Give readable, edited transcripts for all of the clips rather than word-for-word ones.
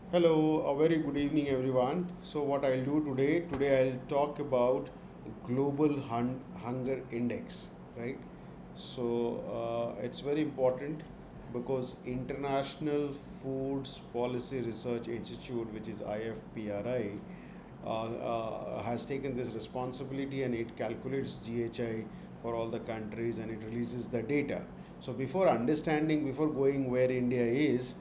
Hello, a very good evening, everyone. So, what I'll do today I'll talk about global hunger index, right? So, it's very important because International Foods Policy Research Institute, which is IFPRI, has taken this responsibility and it calculates GHI for all the countries and it releases the data. So, before going where India is,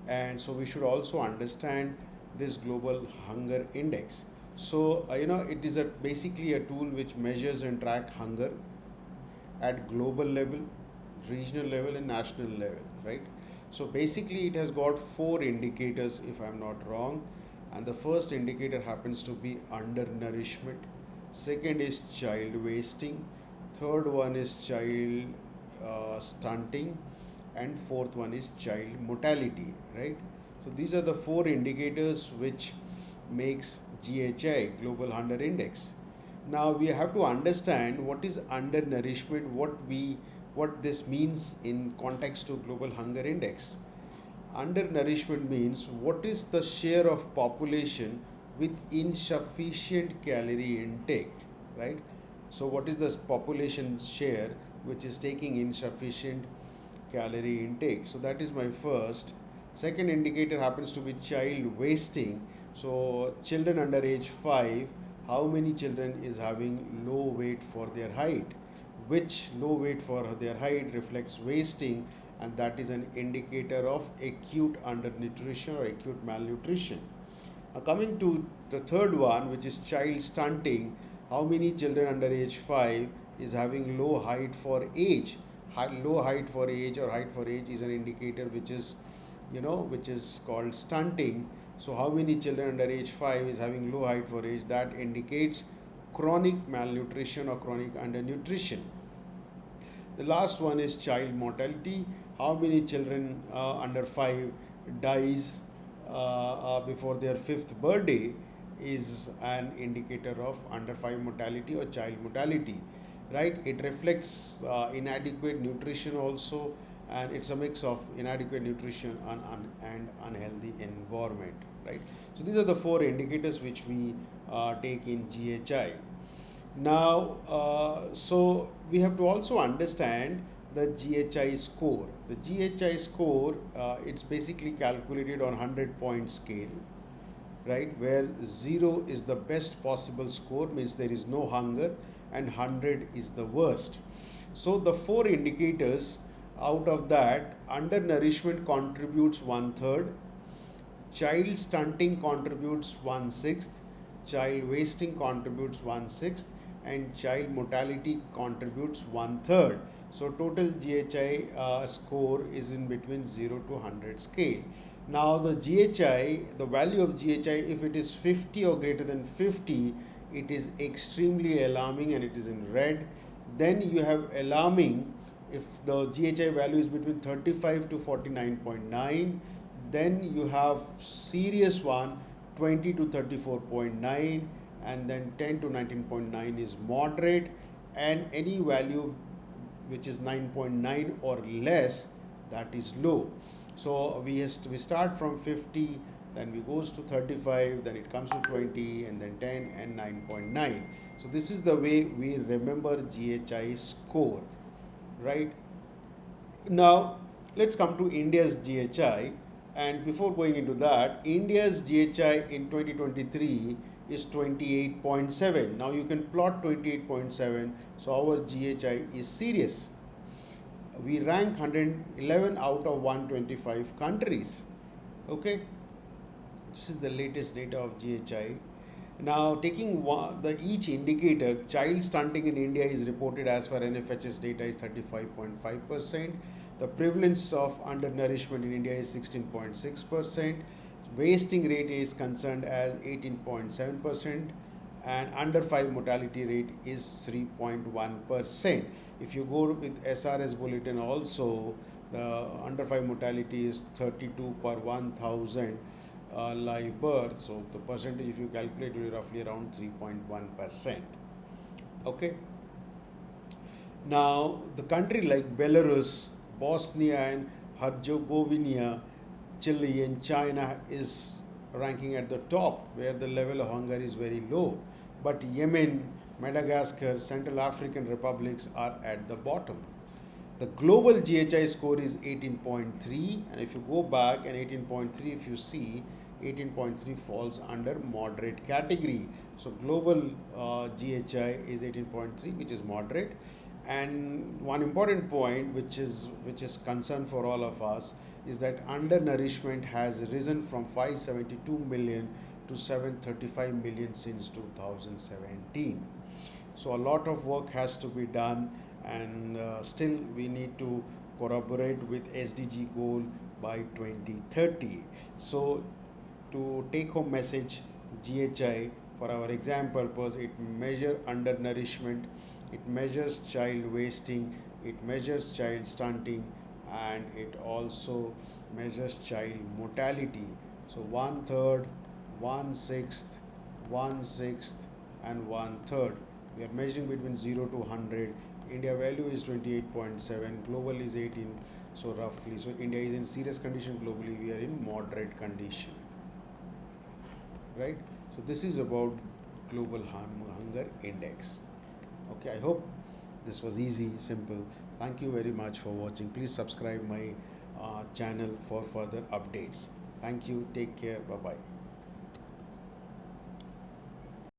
and so we should also understand this global hunger index. So it is basically a tool which measures and track hunger at global level, regional level, and national level, right? So basically it has got four indicators, if I'm not wrong. And the first indicator happens to be undernourishment, second is child wasting, third one is child stunting, and fourth one is child mortality, right? So these are the four indicators which makes GHI, global hunger index. Now we have to understand what is undernourishment, what this means in context to global hunger index. Undernourishment means what is the share of population with insufficient calorie intake, right? So what is the population share which is taking insufficient calorie intake? So that is my first. Second indicator happens to be child wasting. So children under age 5, how many children is having low weight for their height? Which low weight for their height reflects wasting, and that is an indicator of acute undernutrition or acute malnutrition. Coming to the third one, which is child stunting, how many children under age 5 is having low height for age? Low height for age or height for age is an indicator which is called stunting. So, how many children under age 5 is having low height for age? That indicates chronic malnutrition or chronic undernutrition. The last one is child mortality. How many children under 5 dies before their fifth birthday is an indicator of under 5 mortality or child mortality, right? It reflects inadequate nutrition also, and it's a mix of inadequate nutrition and unhealthy environment, right? So these are the four indicators which we take in GHI. Now, so we have to also understand the GHI score. The GHI score, it's basically calculated on 100-point scale, right? Where 0 is the best possible score, means there is no hunger, and 100 is the worst. So the four indicators, out of that, undernourishment contributes one third, child stunting contributes one sixth, child wasting contributes one sixth, and child mortality contributes one third. So total GHI score is in between 0 to 100 scale. Now the GHI, the value of GHI, if it is 50 or greater than 50, it is extremely alarming and it is in red. Then you have alarming if the GHI value is between 35 to 49.9. Then you have serious one, 20 to 34.9, and then 10 to 19.9 is moderate, and any value which is 9.9 or less, that is low. So we start from 50, then we goes to 35, then it comes to 20, and then 10 and 9.9. So this is the way we remember GHI score, right? Now let's come to India's GHI. And before going into that, India's GHI in 2023 is 28.7. Now you can plot 28.7. So our GHI is serious. We rank 111 out of 125 countries. Okay, this is the latest data of GHI. Now, taking each indicator, child stunting in India is reported as per NFHS data is 35.5%. The prevalence of undernourishment in India is 16.6%. Wasting rate is concerned as 18.7%, and under 5 mortality rate is 3.1%. If you go with SRS bulletin also, the under 5 mortality is 32 per 1000 live birth. So the percentage, if you calculate, will be roughly around 3.1%. Okay. Now the country like Belarus, Bosnia and Herzegovina, Chile, and China is ranking at the top, where the level of hunger is very low. But Yemen, Madagascar, Central African republics are at the bottom. The global GHI score is 18.3, and if you go back and 18.3, if you see 18.3 falls under moderate category. So global GHI is 18.3, which is moderate. And one important point, which is concern for all of us, is that undernourishment has risen from 572 million to 735 million since 2017. So a lot of work has to be done, and still we need to corroborate with SDG goal by 2030. So to take home message, GHI for our exam purpose, it measures undernourishment, it measures child wasting, it measures child stunting, and it also measures child mortality. So one third, one sixth, and one third. We are measuring between 0 to 100. India value is 28.7, global is 18. So roughly, so India is in serious condition, globally we are in moderate condition, right? So this is about global hunger index. Okay, I hope this was easy, simple. Thank you very much for watching. Please subscribe my channel for further updates. Thank you. Take care. Bye bye.